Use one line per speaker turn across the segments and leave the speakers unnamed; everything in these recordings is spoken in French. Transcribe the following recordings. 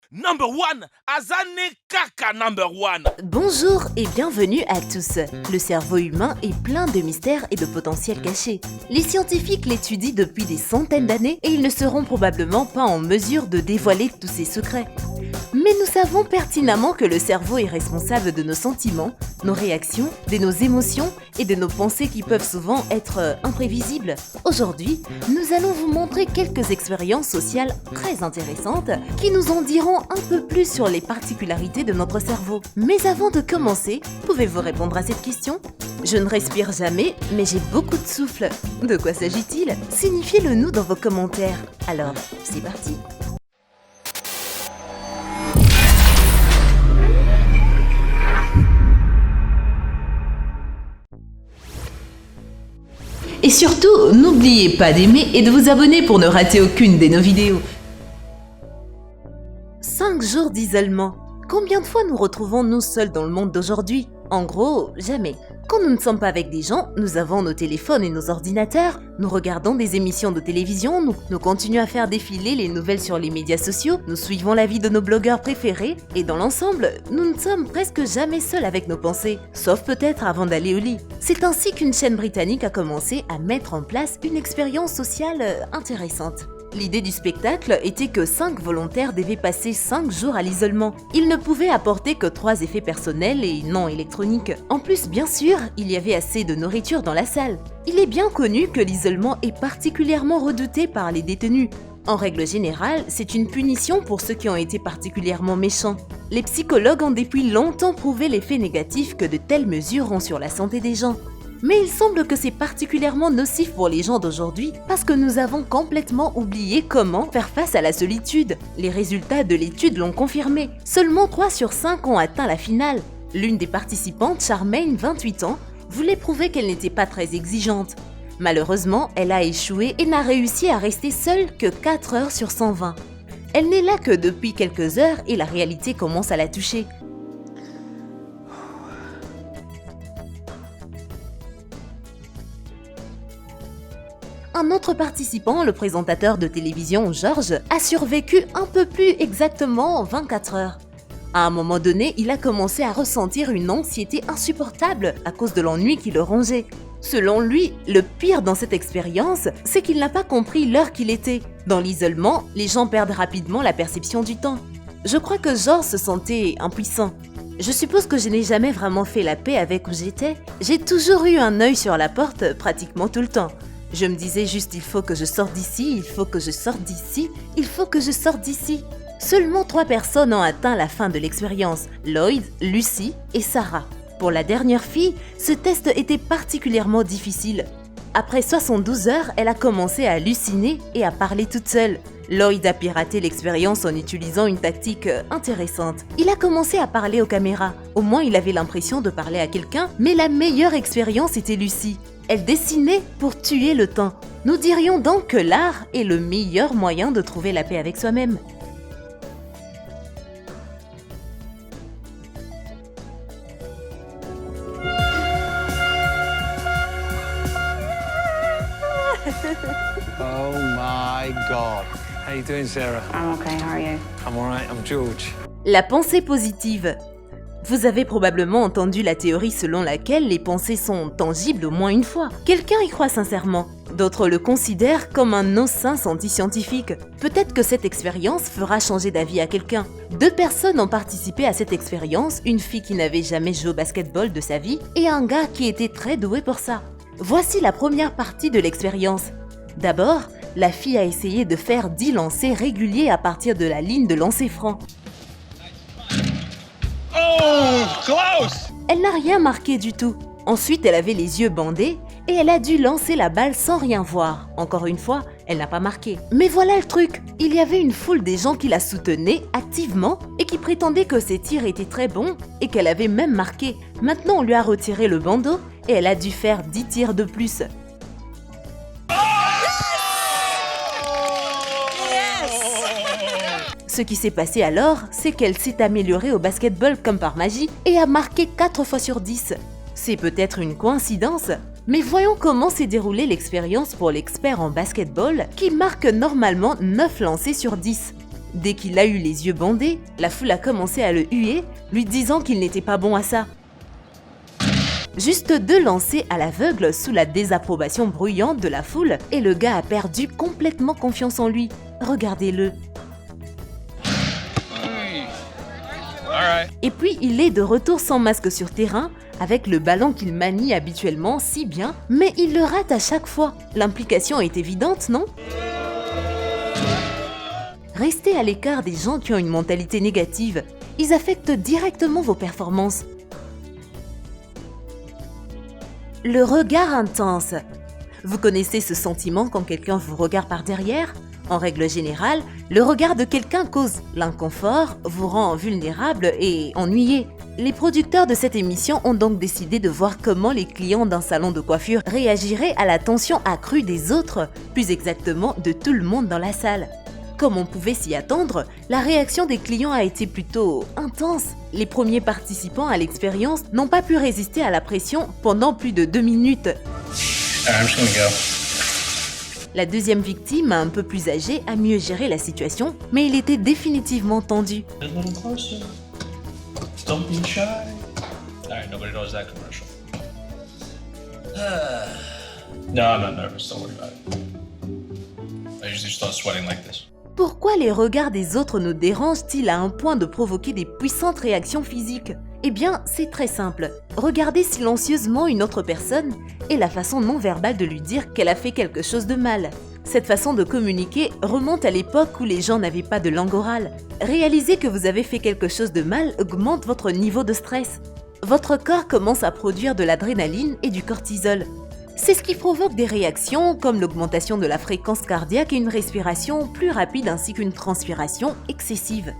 Number one, Azane Kaka number one.
Bonjour et bienvenue à tous. Le cerveau humain est plein de mystères et de potentiels cachés. Les scientifiques l'étudient depuis des centaines d'années et ils ne seront probablement pas en mesure de dévoiler tous ces secrets. Mais nous savons pertinemment que le cerveau est responsable de nos sentiments, nos réactions, de nos émotions et de nos pensées qui peuvent souvent être imprévisibles. Aujourd'hui, nous allons vous montrer quelques expériences sociales très intéressantes qui nous en diront un peu plus sur les particularités de notre cerveau. Mais avant de commencer, pouvez-vous répondre à cette question ? Je ne respire jamais, mais j'ai beaucoup de souffle. De quoi s'agit-il ? Signifiez-le nous dans vos commentaires. Alors, c'est parti. Et surtout, n'oubliez pas d'aimer et de vous abonner pour ne rater aucune de nos vidéos. 5 jours d'isolement. Combien de fois nous retrouvons-nous seuls dans le monde d'aujourd'hui ? En gros, jamais. Quand nous ne sommes pas avec des gens, nous avons nos téléphones et nos ordinateurs, nous regardons des émissions de télévision, nous continuons à faire défiler les nouvelles sur les médias sociaux, nous suivons la vie de nos blogueurs préférés, et dans l'ensemble, nous ne sommes presque jamais seuls avec nos pensées, sauf peut-être avant d'aller au lit. C'est ainsi qu'une chaîne britannique a commencé à mettre en place une expérience sociale intéressante. L'idée du spectacle était que 5 volontaires devaient passer 5 jours à l'isolement. Ils ne pouvaient apporter que 3 effets personnels et non électroniques. En plus, bien sûr, il y avait assez de nourriture dans la salle. Il est bien connu que l'isolement est particulièrement redouté par les détenus. En règle générale, c'est une punition pour ceux qui ont été particulièrement méchants. Les psychologues ont depuis longtemps prouvé l'effet négatif que de telles mesures ont sur la santé des gens. Mais il semble que c'est particulièrement nocif pour les gens d'aujourd'hui parce que nous avons complètement oublié comment faire face à la solitude. Les résultats de l'étude l'ont confirmé. Seulement 3 sur 5 ont atteint la finale. L'une des participantes, Charmaine, 28 ans, voulait prouver qu'elle n'était pas très exigeante. Malheureusement, elle a échoué et n'a réussi à rester seule que 4 heures sur 120. Elle n'est là que depuis quelques heures et la réalité commence à la toucher. Un autre participant, le présentateur de télévision Georges, a survécu un peu plus exactement 24 heures. À un moment donné, il a commencé à ressentir une anxiété insupportable à cause de l'ennui qui le rongeait. Selon lui, le pire dans cette expérience, c'est qu'il n'a pas compris l'heure qu'il était. Dans l'isolement, les gens perdent rapidement la perception du temps. Je crois que Georges se sentait impuissant. Je suppose que je n'ai jamais vraiment fait la paix avec où j'étais. J'ai toujours eu un œil sur la porte pratiquement tout le temps. Je me disais juste il faut que je sorte d'ici, il faut que je sorte d'ici, il faut que je sorte d'ici. Seulement 3 personnes ont atteint la fin de l'expérience, Lloyd, Lucy et Sarah. Pour la dernière fille, ce test était particulièrement difficile. Après 72 heures, elle a commencé à halluciner et à parler toute seule. Lloyd a piraté l'expérience en utilisant une tactique intéressante. Il a commencé à parler aux caméras. Au moins, il avait l'impression de parler à quelqu'un, mais la meilleure expérience était Lucy. Elle dessinait pour tuer le temps. Nous dirions donc que l'art est le meilleur moyen de trouver la paix avec soi-même.
Oh my God.
How you doing, Sarah?
I'm okay, how are you?
I'm alright, I'm George.
La pensée positive. Vous avez probablement entendu la théorie selon laquelle les pensées sont tangibles au moins une fois. Quelqu'un y croit sincèrement. D'autres le considèrent comme un no-sens anti-scientifique. Peut-être que cette expérience fera changer d'avis à quelqu'un. 2 personnes ont participé à cette expérience, une fille qui n'avait jamais joué au basketball de sa vie et un gars qui était très doué pour ça. Voici la première partie de l'expérience. D'abord, la fille a essayé de faire 10 lancers réguliers à partir de la ligne de lancer franc.
Oh, close.
Elle n'a rien marqué du tout. Ensuite, elle avait les yeux bandés et elle a dû lancer la balle sans rien voir. Encore une fois, elle n'a pas marqué. Mais voilà le truc, il y avait une foule des gens qui la soutenaient activement et qui prétendaient que ses tirs étaient très bons et qu'elle avait même marqué. Maintenant, on lui a retiré le bandeau et elle a dû faire 10 tirs de plus. Ce qui s'est passé alors, c'est qu'elle s'est améliorée au basketball comme par magie et a marqué 4 fois sur 10. C'est peut-être une coïncidence, mais voyons comment s'est déroulée l'expérience pour l'expert en basketball qui marque normalement 9 lancers sur 10. Dès qu'il a eu les yeux bandés, la foule a commencé à le huer, lui disant qu'il n'était pas bon à ça. Juste 2 lancers à l'aveugle sous la désapprobation bruyante de la foule et le gars a perdu complètement confiance en lui. Regardez-le. Et puis il est de retour sans masque sur terrain, avec le ballon qu'il manie habituellement si bien, mais il le rate à chaque fois. L'implication est évidente, non ? Restez à l'écart des gens qui ont une mentalité négative. Ils affectent directement vos performances. Le regard intense. Vous connaissez ce sentiment quand quelqu'un vous regarde par derrière ? En règle générale, le regard de quelqu'un cause l'inconfort, vous rend vulnérable et ennuyé. Les producteurs de cette émission ont donc décidé de voir comment les clients d'un salon de coiffure réagiraient à la tension accrue des autres, plus exactement de tout le monde dans la salle. Comme on pouvait s'y attendre, la réaction des clients a été plutôt intense. Les premiers participants à l'expérience n'ont pas pu résister à la pression pendant plus de 2 minutes. La deuxième victime, un peu plus âgée, a mieux géré la situation, mais il était définitivement tendu.
Don't be shy. Alright, nobody knows that commercial. No, I'm not nervous, don't worry about it. I usually start sweating like this.
Pourquoi les regards des autres nous dérangent-ils à un point de provoquer des puissantes réactions physiques ? Eh bien, c'est très simple. Regarder silencieusement une autre personne est la façon non verbale de lui dire qu'elle a fait quelque chose de mal. Cette façon de communiquer remonte à l'époque où les gens n'avaient pas de langue orale. Réaliser que vous avez fait quelque chose de mal augmente votre niveau de stress. Votre corps commence à produire de l'adrénaline et du cortisol. C'est ce qui provoque des réactions comme l'augmentation de la fréquence cardiaque et une respiration plus rapide ainsi qu'une transpiration excessive.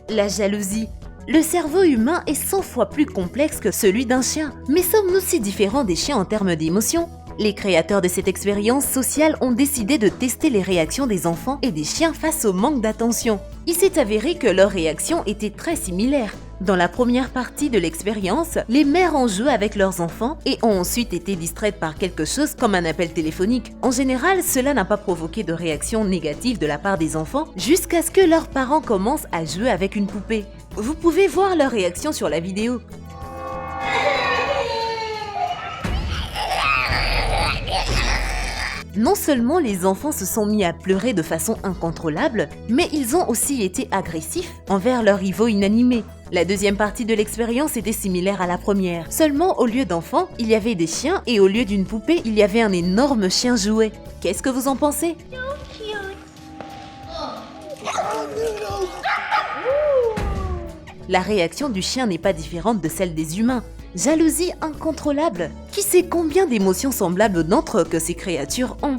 La jalousie. Le cerveau humain est 100 fois plus complexe que celui d'un chien. Mais sommes-nous si différents des chiens en termes d'émotions ? Les créateurs de cette expérience sociale ont décidé de tester les réactions des enfants et des chiens face au manque d'attention. Il s'est avéré que leurs réactions étaient très similaires. Dans la première partie de l'expérience, les mères ont joué avec leurs enfants et ont ensuite été distraites par quelque chose comme un appel téléphonique. En général, cela n'a pas provoqué de réaction négative de la part des enfants jusqu'à ce que leurs parents commencent à jouer avec une poupée. Vous pouvez voir leur réaction sur la vidéo. Non seulement les enfants se sont mis à pleurer de façon incontrôlable, mais ils ont aussi été agressifs envers leurs rivaux inanimés. La deuxième partie de l'expérience était similaire à la première. Seulement, au lieu d'enfants, il y avait des chiens et au lieu d'une poupée, il y avait un énorme chien jouet. Qu'est-ce que vous en pensez ? La réaction du chien n'est pas différente de celle des humains. Jalousie incontrôlable. Qui sait combien d'émotions semblables d'entre eux que ces créatures ont ?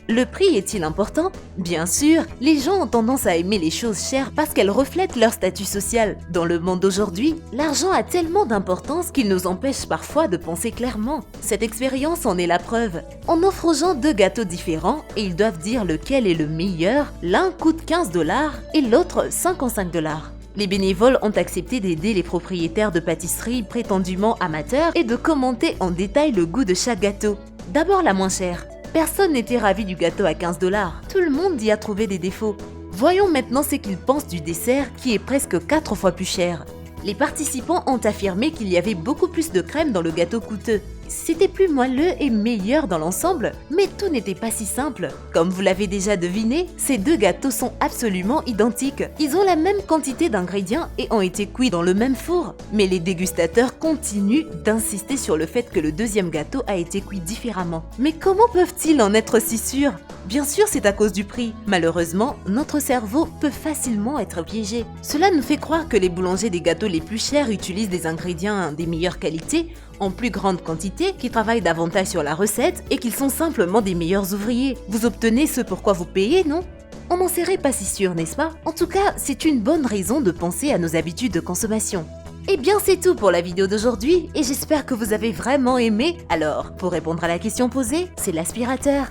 Le prix est-il important ? Bien sûr, les gens ont tendance à aimer les choses chères parce qu'elles reflètent leur statut social. Dans le monde d'aujourd'hui, l'argent a tellement d'importance qu'il nous empêche parfois de penser clairement. Cette expérience en est la preuve. On offre aux gens 2 gâteaux différents et ils doivent dire lequel est le meilleur. L'un coûte 15 $ et l'autre 55 $. Les bénévoles ont accepté d'aider les propriétaires de pâtisseries prétendument amateurs et de commenter en détail le goût de chaque gâteau. D'abord la moins chère. Personne n'était ravi du gâteau à 15 $. Tout le monde y a trouvé des défauts. Voyons maintenant ce qu'ils pensent du dessert qui est presque 4 fois plus cher. Les participants ont affirmé qu'il y avait beaucoup plus de crème dans le gâteau coûteux. C'était plus moelleux et meilleur dans l'ensemble, mais tout n'était pas si simple. Comme vous l'avez déjà deviné, ces 2 gâteaux sont absolument identiques. Ils ont la même quantité d'ingrédients et ont été cuits dans le même four. Mais les dégustateurs continuent d'insister sur le fait que le deuxième gâteau a été cuit différemment. Mais comment peuvent-ils en être si sûrs ? Bien sûr, c'est à cause du prix. Malheureusement, notre cerveau peut facilement être piégé. Cela nous fait croire que les boulangers des gâteaux les plus chers utilisent des ingrédients des meilleures qualités, en plus grande quantité, qui travaillent davantage sur la recette et qu'ils sont simplement des meilleurs ouvriers. Vous obtenez ce pourquoi vous payez, non ? On n'en serait pas si sûr, n'est-ce pas ? En tout cas, c'est une bonne raison de penser à nos habitudes de consommation. Eh bien, c'est tout pour la vidéo d'aujourd'hui et j'espère que vous avez vraiment aimé. Alors, pour répondre à la question posée, c'est l'aspirateur.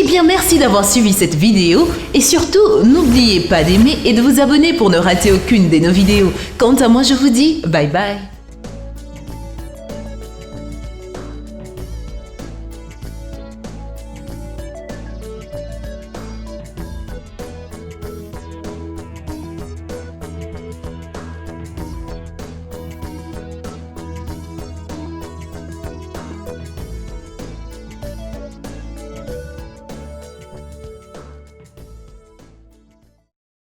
Eh bien, merci d'avoir suivi cette vidéo et surtout, n'oubliez pas d'aimer et de vous abonner pour ne rater aucune de nos vidéos. Quant à moi, je vous dis bye bye.